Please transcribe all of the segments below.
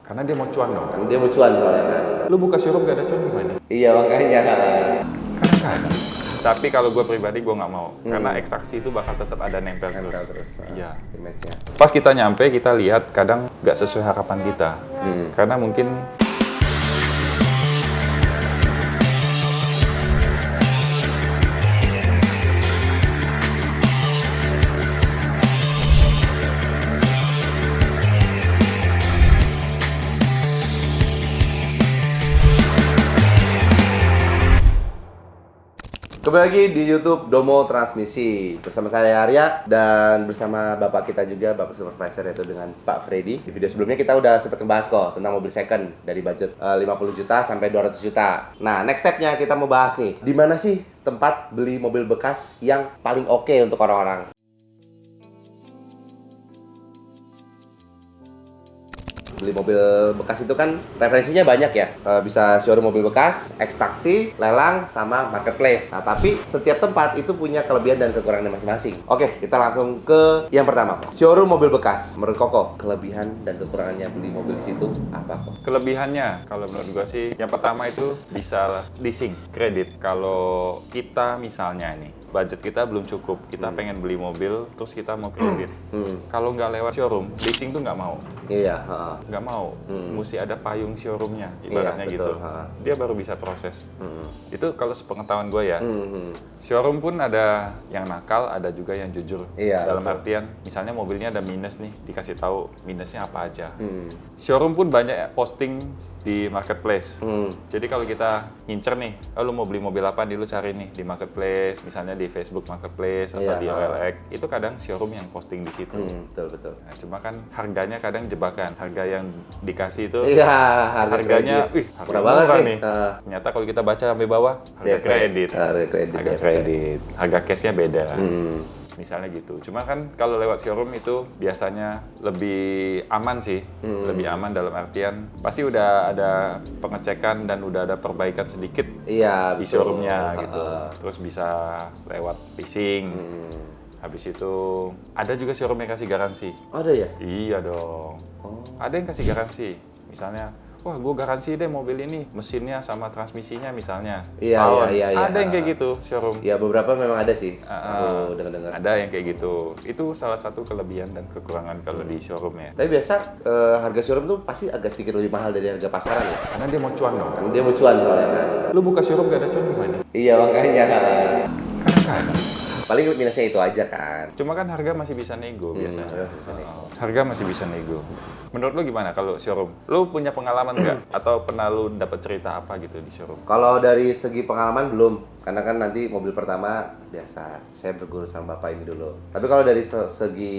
Karena dia mau cuan dong. Kan dia mau cuan soalnya kan. Lu buka showroom gak ada cuan gimana? Iya makanya. Karena gak ada. Tapi kalau gue pribadi gue nggak mau. Karena ekstraksi itu bakal tetap ada nempel terus. Iya. Image-nya. Pas kita nyampe, kita lihat kadang nggak sesuai harapan kita. Karena mungkin Kembali lagi di YouTube Domo Transmisi bersama saya Arya dan bersama bapak kita juga, bapak supervisor, yaitu dengan Pak Freddy. Di video sebelumnya kita udah sempat ngebahas kok tentang mobil second dari budget 50 juta sampai 200 juta. Nah, next stepnya kita mau bahas nih, di mana sih tempat beli mobil bekas yang paling oke untuk orang-orang? Beli mobil bekas itu kan referensinya banyak ya, bisa showroom mobil bekas, ekstraksi, lelang, sama marketplace. Nah, tapi setiap tempat itu punya kelebihan dan kekurangannya masing-masing. Oke, kita langsung ke yang pertama, kok. Showroom mobil bekas. Menurut Koko, kelebihan dan kekurangannya beli mobil di situ apa kok? kelebihannya, kalau menurut gue sih, yang pertama itu bisa leasing, kredit. Kalau kita misalnya nih, budget kita belum cukup, kita pengen beli mobil, terus kita mau kredit. Kalau nggak lewat showroom, leasing tuh nggak mau. Iya, Nggak mau, mesti ada payung showroomnya, ibaratnya Iya, gitu. betul, Dia baru bisa proses. Itu kalau sepengetahuan gue ya. Showroom pun ada yang nakal, ada juga yang jujur. Iya, Dalam betul. artian, misalnya mobilnya ada minus nih, dikasih tahu minusnya apa aja. Showroom pun banyak posting di marketplace. Jadi kalau kita ngincer nih, oh, lu mau beli mobil apa nih, lu cari nih di marketplace, misalnya di Facebook marketplace atau Iya, di OLX, itu kadang showroom yang posting di situ. Betul. Nah, cuma kan harganya kadang jebakan. Harga yang dikasih itu Iya, harganya, kredit. harga murah banget murah nih. nih. Ternyata kalau kita baca sampai bawah, harga DP. kredit. Harga kredit. Harga DP. kredit. Harga cashnya beda. Misalnya gitu. Cuma kan kalau lewat showroom itu biasanya lebih aman sih. Lebih aman dalam artian pasti udah ada pengecekan dan udah ada perbaikan sedikit Iya, di betul. showroomnya gitu. Terus bisa lewat leasing. Habis itu ada juga showroom yang kasih garansi. Ada ya? Iya dong. Ada yang kasih garansi. Misalnya, wah gue garansi deh mobil ini, mesinnya sama transmisinya misalnya. Iya, setahun. iya. Ada yang kayak gitu showroom. Ya beberapa memang ada sih. Aku dengar-dengar. Ada yang kayak gitu. Itu salah satu kelebihan dan kekurangan kalau di showroom ya. Tapi biasa harga showroom tuh pasti agak sedikit lebih mahal dari harga pasaran ya. Karena dia mau cuan dong. Kan dia mau cuan soalnya kan. Lu buka showroom gak ada cuan gimana? Iya makanya. Karena gak ada. Paling minusnya itu aja kan. Cuma kan harga masih bisa nego biasanya. harga masih bisa nego. Harga masih bisa nego. Menurut lu gimana kalau showroom? Lu punya pengalaman nggak? Atau pernah lu dapat cerita apa gitu di showroom? Kalau dari segi pengalaman belum, karena kan nanti mobil pertama biasa saya berguru sama bapak ini dulu. Tapi kalau dari segi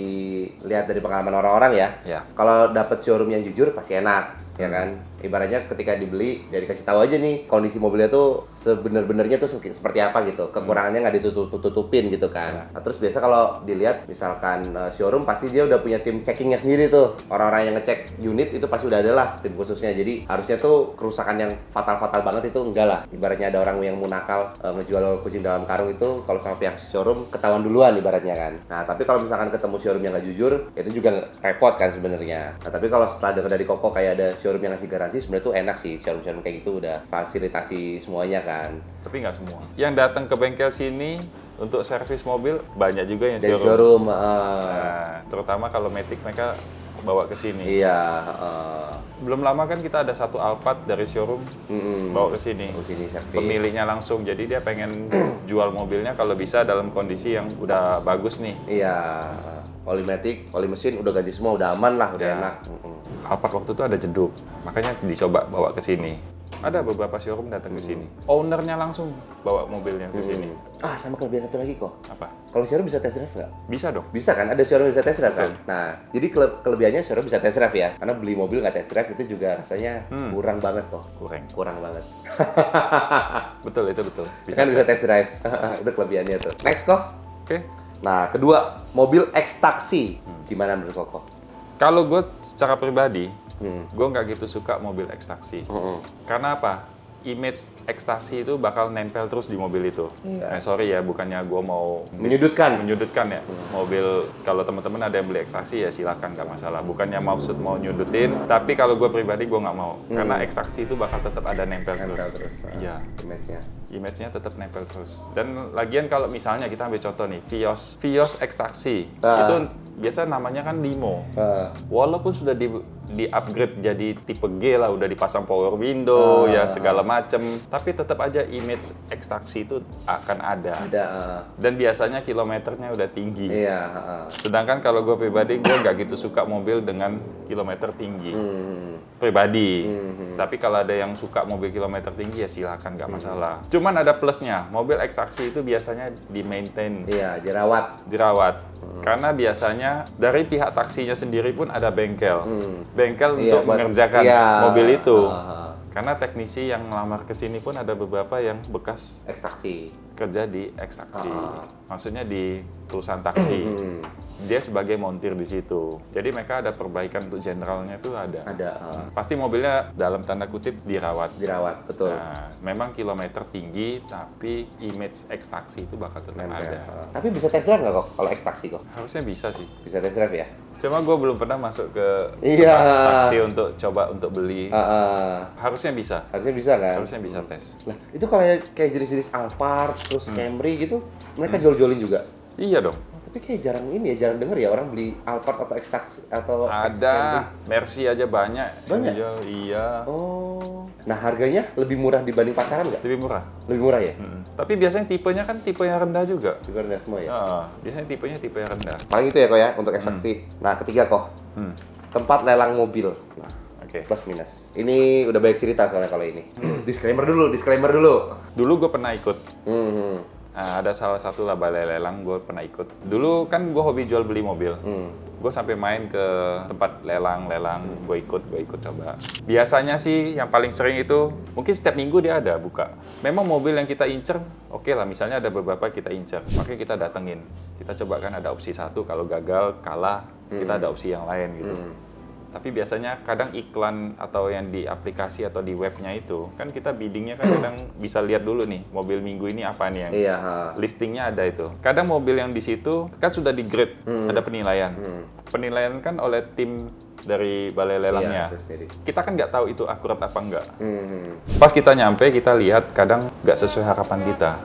lihat dari pengalaman orang-orang ya, Ya. kalau dapat showroom yang jujur pasti enak, ya kan? Ibaratnya ketika dibeli, ya dikasih tahu aja nih kondisi mobilnya tuh sebenar-benarnya tuh seperti apa gitu, kekurangannya nggak ditutupin gitu kan. Nah, terus biasa kalau dilihat misalkan showroom pasti dia udah punya tim checkingnya sendiri tuh, orang-orang yang ngecek unit itu pasti udah ada lah tim khususnya. Jadi harusnya tuh kerusakan yang fatal-fatal banget itu enggak lah. Ibaratnya ada orang yang mau nakal ngejual kucing dalam karung itu, kalau sama pihak showroom ketahuan duluan ibaratnya kan. Nah tapi kalau misalkan ketemu showroom yang nggak jujur, itu juga repot kan sebenarnya. Nah tapi kalau setelah dengar dari Koko kayak ada showroom yang ngasih garansi, sebenarnya tuh enak sih. Showroom-showroom kayak gitu udah fasilitasi semuanya kan. Tapi nggak semua. Yang datang ke bengkel sini untuk servis mobil banyak juga yang Dari showroom. showroom, Nah, terutama kalau Matic mereka bawa ke sini. iya. Belum lama kan kita ada satu Alphard dari showroom bawa ke sini. Di sini servis. Pemiliknya langsung, jadi dia pengen jual mobilnya kalau bisa dalam kondisi yang udah bagus nih. Iya. Oli matic, oli mesin udah ganti semua, udah aman lah, udah Ya. enak. Alphard waktu itu ada jeduk, makanya dicoba bawa ke sini. Ada beberapa showroom datang ke sini. Ownernya langsung bawa mobilnya ke sini. Ah, sama kelebihan satu lagi kok. Apa? Kalau showroom bisa test drive nggak? Bisa dong. Bisa kan? Ada showroom yang bisa test drive kan? Nah, jadi kelebihannya showroom bisa test drive ya. Karena beli mobil nggak test drive itu juga rasanya kurang banget kok. Kurang banget. Betul, itu betul. Kan bisa test drive. Itu kelebihannya tuh. Next kok. Oke. Nah, kedua, mobil ekstraksi. Gimana menurut Koko? Kalau gue secara pribadi, gue nggak gitu suka mobil ekstraksi. Karena apa? image ekstasi itu bakal nempel terus di mobil itu. Sorry ya, bukannya gue mau Menyudutkan ya. Mobil, kalau teman-teman ada yang beli ekstasi ya silakan, nggak masalah. Bukannya maksud mau nyudutin, tapi kalau gue pribadi gue nggak mau. Karena ekstasi itu bakal tetap ada nempel terus. Iya. Image-nya tetap nempel terus. Dan lagian kalau misalnya kita ambil contoh nih, Vios ekstraksi, itu biasa namanya kan Limo. Walaupun sudah di upgrade jadi tipe G lah, udah dipasang power window ya segala macem, tapi tetap aja image ekstraksi itu akan ada. Dan biasanya kilometernya udah tinggi. Sedangkan kalau gue pribadi, gue nggak gitu suka mobil dengan kilometer tinggi. Pribadi. Tapi kalau ada yang suka mobil kilometer tinggi ya silakan, nggak masalah. Cuman ada plusnya, mobil ekstraksi itu biasanya di-maintain. Dirawat. Karena biasanya dari pihak taksinya sendiri pun ada bengkel. Bengkel untuk mengerjakan mobil itu. Karena teknisi yang ngelamar ke sini pun ada beberapa yang bekas ekstraksi. Kerja di ekstraksi. Maksudnya di perusahaan taksi. Dia sebagai montir di situ. Jadi mereka ada perbaikan untuk generalnya itu ada. Pasti mobilnya dalam tanda kutip dirawat. Betul. Nah, memang kilometer tinggi, tapi image ekstraksi itu bakal tetap ada. Tapi bisa test drive nggak kok kalau ekstraksi kok? Harusnya bisa sih. Bisa test drive ya? Cuma gue belum pernah masuk ke taksi untuk coba untuk beli. Harusnya bisa. Harusnya bisa kan? Harusnya bisa tes. Nah, itu kalau kayak jenis-jenis Alphard, terus Camry gitu, mereka jual-jualin juga? Iya dong. Tapi kayak jarang denger ya orang beli Alphard atau ekstraksi atau ada, Mercy aja banyak. Dijual, iya. Oh. Nah, harganya lebih murah dibanding pasaran nggak? Lebih murah. Lebih murah ya? Tapi biasanya tipenya kan tipe yang rendah juga. Tipe rendah semua ya? Biasanya tipenya tipe yang rendah. Paling itu ya kok ya untuk ekstraksi. Nah, ketiga kok. Tempat lelang mobil. Nah, plus minus. Ini udah banyak cerita soalnya kalau ini. Disclaimer dulu. Dulu gue pernah ikut. Nah, ada salah satu lah balai lelang gue pernah ikut. Dulu kan gue hobi jual beli mobil. Gue sampai main ke tempat lelang, gue ikut coba. Biasanya sih yang paling sering itu mungkin setiap minggu dia ada buka. Memang mobil yang kita incer, oke lah, misalnya ada beberapa kita incer, makanya kita datengin. Kita coba kan ada opsi satu, kalau gagal, kalah, kita ada opsi yang lain gitu. Tapi biasanya kadang iklan atau yang di aplikasi atau di webnya itu, kan kita biddingnya kan kadang bisa lihat dulu nih, mobil minggu ini apa nih yang listingnya ada itu. Kadang mobil yang di situ kan sudah di grade, ada penilaian. Penilaian kan oleh tim dari balai lelangnya. Kita kan nggak tahu itu akurat apa enggak. Pas kita nyampe, kita lihat kadang nggak sesuai harapan kita.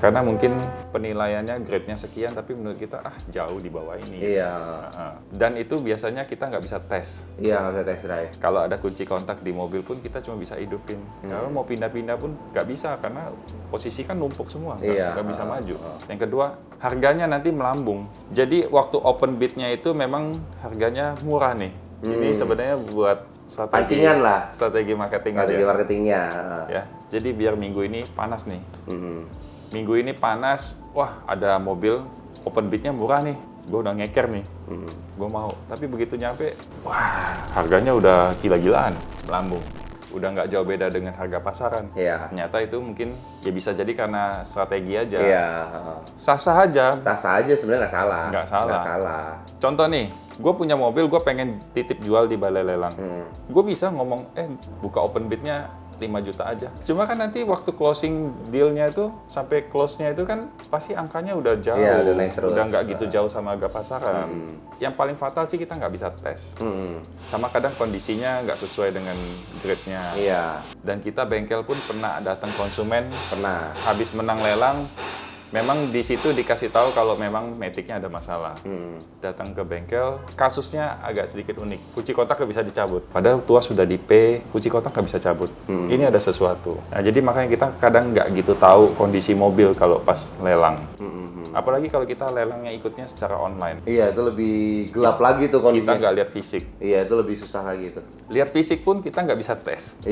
Karena mungkin penilaiannya grade-nya sekian, tapi menurut kita jauh di bawah ini. Dan itu biasanya kita nggak bisa tes. Nggak bisa tes drive. Kalau ada kunci kontak di mobil pun kita cuma bisa hidupin. Kalau mau pindah-pindah pun nggak bisa, karena posisi kan numpuk semua, nggak bisa maju. Yang kedua, harganya nanti melambung. Jadi waktu open bid-nya itu memang harganya murah nih. Ini sebenarnya buat pancingan lah. Strategi marketing marketingnya. Ya. Jadi biar minggu ini panas nih. Minggu ini panas, wah ada mobil open bid-nya murah nih. Gue udah ngeker nih. Gue mau. Tapi begitu nyampe, wah harganya udah gila-gilaan, melambung. Udah nggak jauh beda dengan harga pasaran. Ternyata itu mungkin ya bisa jadi karena strategi aja. Sah-sah aja. Sah-sah aja sebenarnya nggak salah. Contoh nih, gue punya mobil, gue pengen titip jual di balai lelang. Gue bisa ngomong, buka open bid-nya 5 juta aja. Cuma kan nanti waktu closing deal-nya itu, sampai close-nya itu kan pasti angkanya udah jauh. Udah naik terus. Udah nggak gitu jauh sama harga pasaran. Yang paling fatal sih kita nggak bisa tes. Sama kadang kondisinya nggak sesuai dengan grade-nya. Dan kita bengkel pun pernah datang konsumen. Habis menang lelang, memang di situ dikasih tahu kalau memang metiknya ada masalah. Datang ke bengkel, kasusnya agak sedikit unik. Kunci kontak nggak bisa dicabut. Padahal tuas sudah di P, kunci kontak nggak bisa cabut. Ini ada sesuatu. Nah, jadi makanya kita kadang nggak gitu tahu kondisi mobil kalau pas lelang. Apalagi kalau kita lelangnya ikutnya secara online. Itu lebih gelap lagi tuh kondisinya. Kita nggak lihat fisik. Itu lebih susah lagi tuh. Lihat fisik pun kita nggak bisa tes.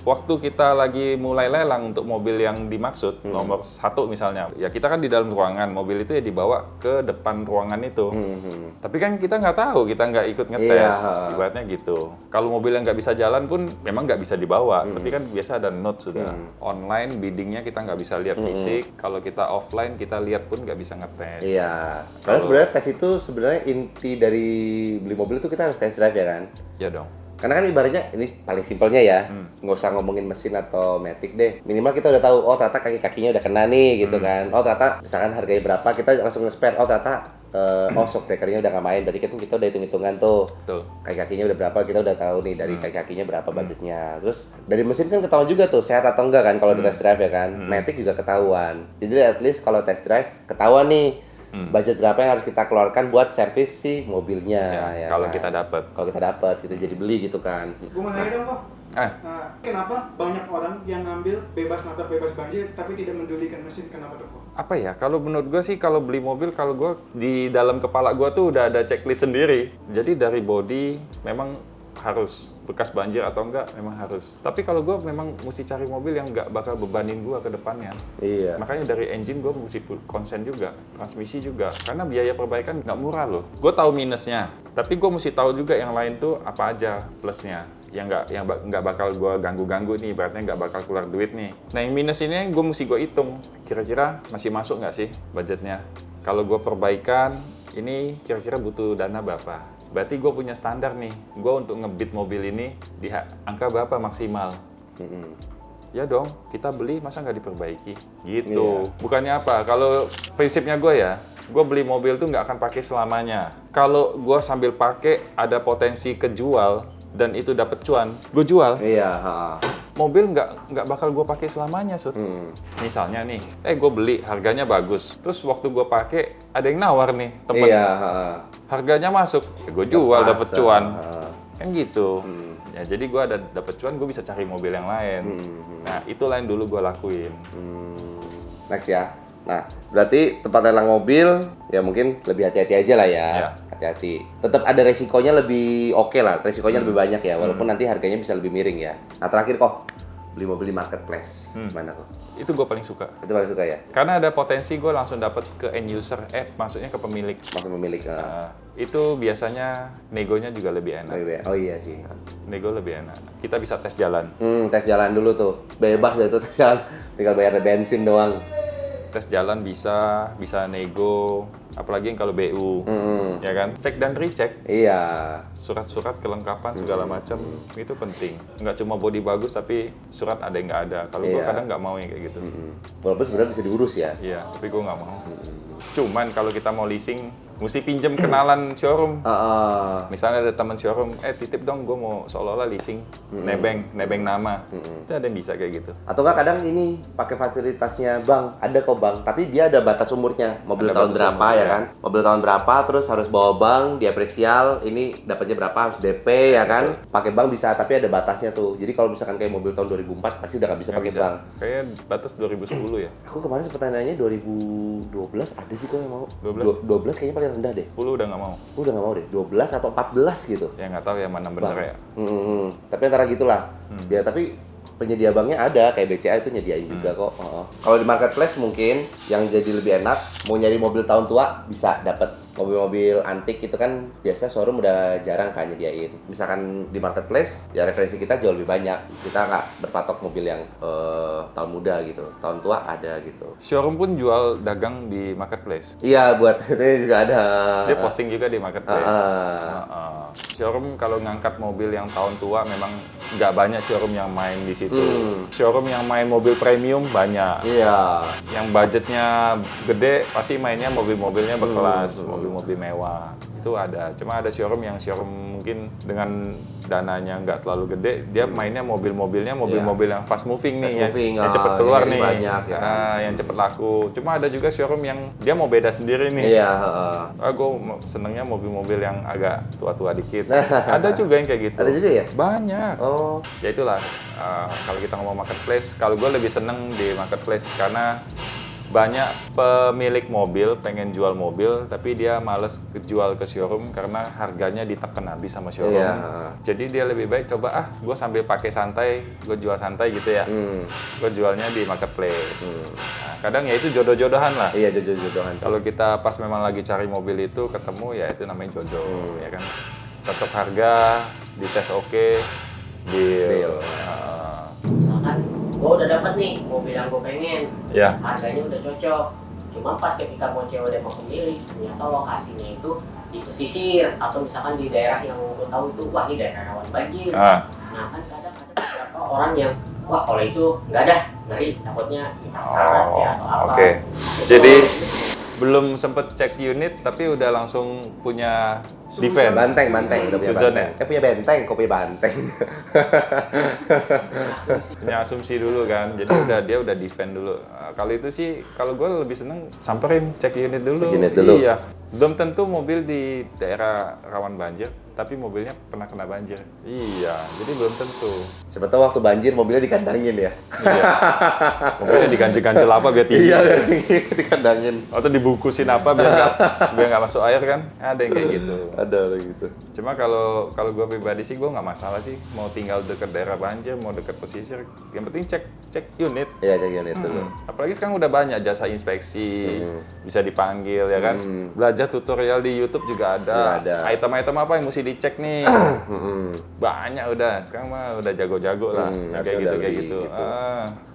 Waktu kita lagi mulai lelang untuk mobil yang dimaksud, nomor 1 misalnya, ya kita kan di dalam ruangan, mobil itu ya dibawa ke depan ruangan itu. Tapi kan kita nggak tahu, kita nggak ikut ngetes, ibaratnya gitu. Kalau mobil yang nggak bisa jalan pun memang nggak bisa dibawa, tapi kan biasa ada note sudah. Online biddingnya kita nggak bisa lihat fisik, kalau kita offline kita lihat pun nggak bisa ngetes. Karena sebenarnya tes itu sebenarnya inti dari beli mobil itu kita harus test drive ya kan. Ya dong. Karena kan ibaratnya ini paling simpelnya ya, nggak usah ngomongin mesin atau matic deh. Minimal kita udah tahu, oh ternyata kaki-kakinya udah kena nih gitu kan. Oh ternyata misalkan harganya berapa, kita langsung nge-spare. Oh ternyata oh shock breakernya udah nggak main. Berarti kan kita udah hitung-hitungan tuh. Betul. Kaki-kakinya udah berapa, kita udah tahu nih dari kaki-kakinya berapa budgetnya. Terus dari mesin kan ketahuan juga tuh sehat atau enggak kan kalau di test drive ya kan. Matic juga ketahuan. Jadi at least kalau test drive ketahuan nih budget berapa yang harus kita keluarkan buat servis si mobilnya ya Kalau kan? kita dapat. Kalau kita dapat, kita jadi beli gitu kan. Gue mau nanya dong kok. Kenapa banyak orang yang ngambil bebas nabrak bebas banjir tapi tidak mendulikan mesin, kenapa tuh kok? Apa ya, kalau menurut gue sih kalau beli mobil, kalau gue di dalam kepala gue tuh udah ada checklist sendiri. Jadi dari body memang harus, bekas banjir atau enggak memang harus. Tapi kalau gue memang mesti cari mobil yang nggak bakal bebanin gue ke depannya. Iya. Makanya dari engine gue mesti konsen juga, transmisi juga. Karena biaya perbaikan nggak murah loh. Gue tahu minusnya, tapi gue mesti tahu juga yang lain tuh apa aja plusnya. Yang nggak bakal gue ganggu-ganggu nih, berarti nggak bakal keluar duit nih. Nah yang minus ini gue mesti gue hitung. Kira-kira masih masuk nggak sih budgetnya? Kalau gue perbaikan, ini kira-kira butuh dana berapa? Berarti gue punya standar nih, gue untuk ngebit mobil ini di angka berapa maksimal. Ya dong, kita beli masa nggak diperbaiki? Gitu. Iya. Bukannya apa, kalau prinsipnya gue ya, gue beli mobil tuh nggak akan pakai selamanya. Kalau gue sambil pakai ada potensi kejual dan itu dapat cuan, gue jual. Iya. Mobil nggak bakal gue pakai selamanya, Sud. Misalnya nih, gue beli harganya bagus, terus waktu gue pakai ada yang nawar nih temen. Iya. Harganya masuk, ya gue jual dapat Masa. cuan, kan gitu. Ya jadi gue ada dapat cuan, gue bisa cari mobil yang lain. Nah itulah yang dulu gue lakuin. Next ya. Nah, berarti tempat lelang mobil ya mungkin lebih hati-hati aja lah ya. Iya. Hati-hati. Tetap ada resikonya lebih oke lah, resikonya lebih banyak ya, walaupun nanti harganya bisa lebih miring ya. Nah terakhir kok, beli mobil di marketplace, gimana kok? Itu gue paling suka. Itu paling suka ya? Karena ada potensi gue langsung dapat ke end user, maksudnya ke pemilik. Langsung memilih ke... Itu biasanya negonya juga lebih enak. Oh iya sih. Nego lebih enak. Kita bisa tes jalan. Tes jalan dulu tuh. Bebas deh tuh tes jalan. Tinggal bayar bensin doang. Tes jalan bisa nego, apalagi yang kalau BU, ya kan? Cek dan recheck, Iya. surat-surat kelengkapan segala macam itu penting. Nggak cuma body bagus tapi surat ada yang nggak ada. Kalau gue Iya. kadang nggak mau yang kayak gitu. Walaupun sebenarnya bisa diurus ya. Iya, tapi gue nggak mau. Cuman kalau kita mau leasing, mesti pinjem kenalan showroom. Misalnya ada teman showroom, titip dong, gue mau seolah-olah leasing, nebeng nama. Itu ada yang bisa kayak gitu. Atau nggak kadang ini pakai fasilitasnya bank, ada kok bank, tapi dia ada batas umurnya, mobil Ada tahun batas berapa umur, ya ya. kan, mobil tahun berapa, terus harus bawa bank, diapresial, ini dapatnya berapa, harus DP ya kan, pakai bank bisa, tapi ada batasnya tuh, jadi kalau misalkan kayak mobil tahun 2004 pasti udah nggak bisa Nggak pakai bisa. bank. Kayaknya batas 2010 ya. Aku kemarin sempat tanya 2012 ada sih kok yang mau. 12? 12 kayaknya paling rendah deh. 10 udah nggak mau. Aku udah nggak mau deh, 12 atau 14 gitu. Ya nggak tahu ya mana bener ya. Tapi antara gitulah. Ya tapi penyedia banknya ada, kayak BCA itu nyediain juga kok. Kalau di marketplace mungkin yang jadi lebih enak, mau nyari mobil tahun tua bisa dapat. Mobil-mobil antik itu kan biasa showroom udah jarang kan nyediain. Misalkan di marketplace, ya referensi kita jauh lebih banyak. Kita nggak berpatok mobil yang tahun muda gitu, tahun tua ada gitu. Showroom pun jual dagang di marketplace. Iya, buat itu juga ada. Dia posting juga di marketplace. Showroom kalau ngangkat mobil yang tahun tua memang nggak banyak showroom yang main di situ. Showroom yang main mobil premium banyak. Iya. Yang budgetnya gede pasti mainnya mobil-mobilnya berkelas, mobil-mobil mewah. Itu ada. Cuma ada showroom yang showroom mungkin dengan dananya nggak terlalu gede, dia mainnya mobil-mobilnya mobil-mobil yang fast moving nih, Fast moving, yang cepet keluar yang nih, banyak, ya kan? yang cepet laku. Cuma ada juga showroom yang dia mau beda sendiri nih. Iya, Gue senengnya mobil-mobil yang agak tua-tua dikit. Ada juga yang kayak gitu. Ada juga ya? Banyak. Oh. Ya itulah, kalau kita ngomong marketplace, kalau gue lebih seneng di marketplace karena banyak pemilik mobil pengen jual mobil, tapi dia males jual ke showroom karena harganya ditekan habis sama showroom. Iya. Jadi dia lebih baik coba gue sambil pakai santai, gue jual santai gitu ya. Gue jualnya di marketplace. Nah, kadang ya itu jodoh-jodohan lah. Iya, jodoh-jodohan. Kalau kita pas memang lagi cari mobil itu ketemu, ya itu namanya jodoh, ya kan. Cocok harga, dites oke, deal. Misalkan gue udah dapat nih mobil yang gue pengen, harganya udah cocok, cuma pas ketika mau COD sama pemilik ternyata lokasinya itu di pesisir atau misalkan di daerah yang lo tahu itu wah ini daerah rawan banjir. Ah. Nah kan kadang ada beberapa orang yang wah kalau itu nggak ada ngeri takutnya karat ya atau apa. Oke. Itu Jadi belum sempet cek unit tapi udah langsung punya defend. Banteng udah punya Suzon banteng. Punya benteng, kok punya banteng. Punya asumsi dulu kan. Jadi dia udah defend dulu. Kalau itu sih kalau gue lebih seneng samperin cek unit dulu. Cek unit dulu. Iya. Belum tentu mobil di daerah rawan banjir, tapi mobilnya pernah kena banjir. Iya, jadi belum tentu. Siapa tahu waktu banjir mobilnya dikandangin ya. Iya. Mobilnya diganjel-ganjel apa biar tinggi. Iya, dikandangin. Atau dibungkusin apa biar nggak masuk air kan? Ada yang kayak gitu. Ada orang gitu. Cuma kalau gue pribadi sih gue nggak masalah sih mau tinggal dekat daerah banjir, mau dekat pesisir. Yang penting cek unit. Iya, cek unit dulu. Apalagi sekarang udah banyak jasa inspeksi, bisa dipanggil ya kan. Belajar tutorial di YouTube juga ada. Item-item apa yang mesti dicek nih. Banyak udah. Sekarang mah udah jago-jago lah. Kayak gitu.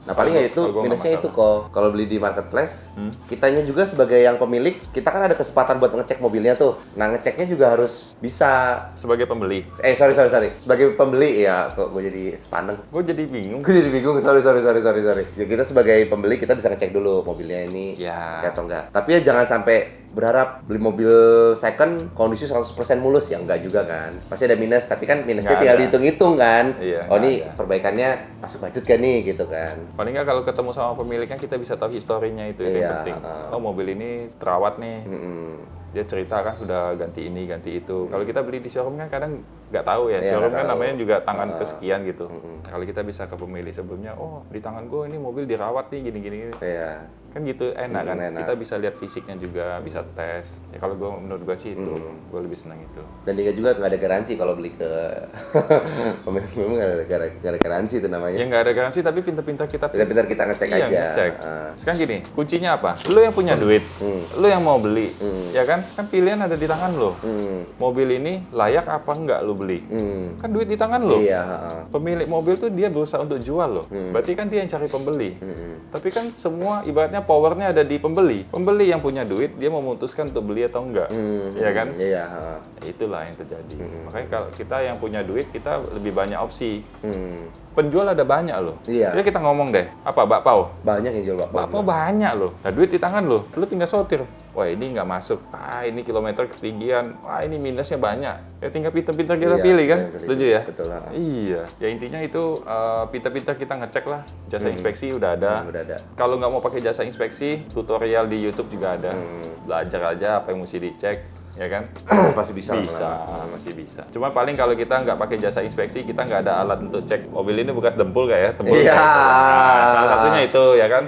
Nah paling ya itu Kalau gua nggak minusnya itu masalah. kok kalau beli di marketplace, kitanya juga sebagai yang pemilik, kita kan ada kesempatan buat ngecek mobilnya tuh. Nah ngeceknya juga harus bisa. Sebagai pembeli, Sorry. Sebagai pembeli ya, kok gue jadi sepaneng. gue jadi bingung. Gue jadi bingung, sorry. Ya, kita sebagai pembeli kita bisa ngecek dulu mobilnya ini Ya. kayak atau enggak. Tapi ya jangan sampai berharap beli mobil second kondisi 100% mulus ya, enggak juga kan. Pasti ada minus, tapi kan minusnya Nggak tinggal ada. dihitung-hitung kan. Iya, Oh nggak ini ada. perbaikannya masuk budget kan nih gitu kan. Paling nggak kalau ketemu sama pemiliknya kita bisa tahu historinya itu yang Iya, penting. Oh mobil ini terawat nih. Mm-mm. Dia cerita kan sudah ganti ini, ganti itu. Kalau kita beli di showroom kan kadang nggak tahu ya. Iya, Showroom nggak kan tahu. namanya juga tangan kesekian gitu. Nah, kalau kita bisa ke pemilik sebelumnya, oh di tangan gue ini mobil dirawat nih gini-gini. Iya. Kan gitu enak kan. Enak. Kita bisa lihat fisiknya juga, bisa tes. Ya kalau menurut gue sih itu, gue lebih senang itu. Dan dia juga nggak ada garansi kalau beli ke pemilik nggak ada garansi itu namanya. Ya nggak ada garansi tapi pintar-pintar kita Pintar-pintar kita ngecek iya, aja. ngecek. Sekarang gini, kuncinya apa? Lu yang punya duit, lu yang mau beli, ya kan? Kan pilihan ada di tangan lo. Mobil ini layak apa enggak lu beli? Kan duit di tangan lo. Iya. Pemilik mobil tuh dia berusaha untuk jual loh. Berarti kan dia yang cari pembeli. Tapi kan semua ibaratnya powernya ada di pembeli. Pembeli yang punya duit, dia memutuskan untuk beli atau enggak. Iya kan? Iya. Ya, itulah yang terjadi. Makanya kalau kita yang punya duit, kita lebih banyak opsi. Hmm. Penjual ada banyak loh. Iya. Ya kita ngomong deh, apa bakpao? Banyak yang jual bakpao. Bakpao banyak loh. Nah duit di tangan lo, lu tinggal sortir. Wah ini nggak masuk. Ah ini kilometer ketinggian. Wah ini minusnya banyak. Ya tinggal pintar-pintar kita Iya, pilih kan. pintar-pintar Setuju ya? betul, ha. Iya. Ya intinya itu pintar-pintar kita ngecek lah. Jasa inspeksi udah ada. Udah ada. Kalau nggak mau pakai jasa inspeksi, tutorial di YouTube juga ada. Belajar aja apa yang mesti dicek. Ya kan? Pasti bisa. Bisa, masih bisa. Cuma paling kalau kita nggak pakai jasa inspeksi, kita nggak ada alat untuk cek mobil ini bekas dempul nggak ya? Tebul Iya. nggak ya? Nah, salah satunya itu ya kan?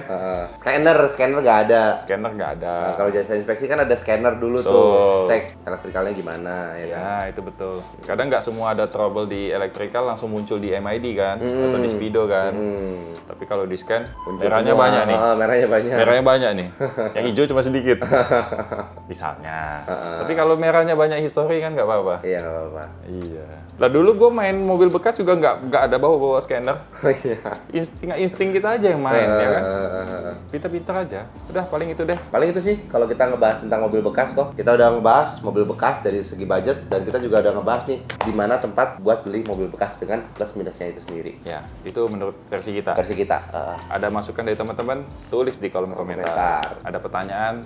Scanner nggak ada. Scanner nggak ada. Nah, kalau jasa inspeksi kan ada scanner dulu Betul. tuh, cek elektrikalnya gimana ya kan. Ya itu betul. Kadang nggak semua ada trouble di electrical langsung muncul di MID kan, atau di Speedo kan. Tapi kalau di scan, Muncul merahnya semua. banyak nih. Merahnya banyak. Merahnya banyak nih. Yang hijau cuma sedikit. Misalnya. Tapi kalau merahnya banyak histori kan nggak apa-apa. Iya nggak apa-apa. Iya. Lah dulu gue main mobil bekas juga nggak ada bawa scanner. Iya. Insting kita aja yang main ya kan. Pintar-pintar aja. Udah paling itu deh. Paling itu sih kalau kita ngebahas tentang mobil bekas kok. Kita udah ngebahas mobil bekas dari segi budget dan kita juga udah ngebahas nih di mana tempat buat beli mobil bekas dengan plus minusnya itu sendiri. Ya, itu menurut versi kita. Versi kita. Ada masukan dari teman-teman, tulis di kolom komentar. Ada pertanyaan,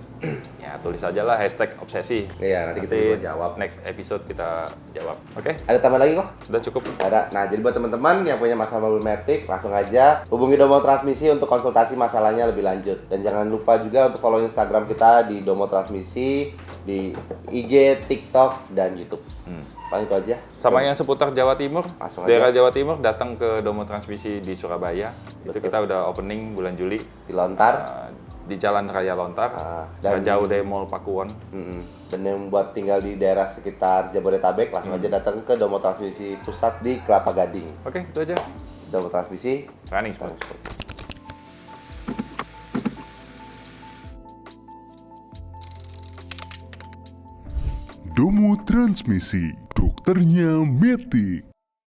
ya tulis aja lah hashtag obsesi. Iya, nanti kita juga jawab. Next episode kita jawab. Oke? Ada tambahan lagi kok? Udah cukup. Ada. Nah, jadi buat teman-teman yang punya masalah mobil Matic, langsung aja hubungi Domo Transmisi untuk konsultasi masalahnya lebih lanjut. Dan jangan lupa juga untuk follow Instagram kita di Domo Transmisi, di IG, TikTok, dan YouTube. Paling itu aja. Sama yang seputar Jawa Timur, Langsung daerah Jawa Timur, datang ke Domo Transmisi di Surabaya. Itu Betul. kita udah opening bulan Juli. Di Lontar. Di Jalan Raya Lontar, dan- nggak jauh dari Mall Pakuwon. Dan yang buat tinggal di daerah sekitar Jabodetabek, langsung aja datang ke Domo Transmisi Pusat di Kelapa Gading. Oke, itu aja. Domo Transmisi, Running Sport. Domo Transmisi, dokternya Matic.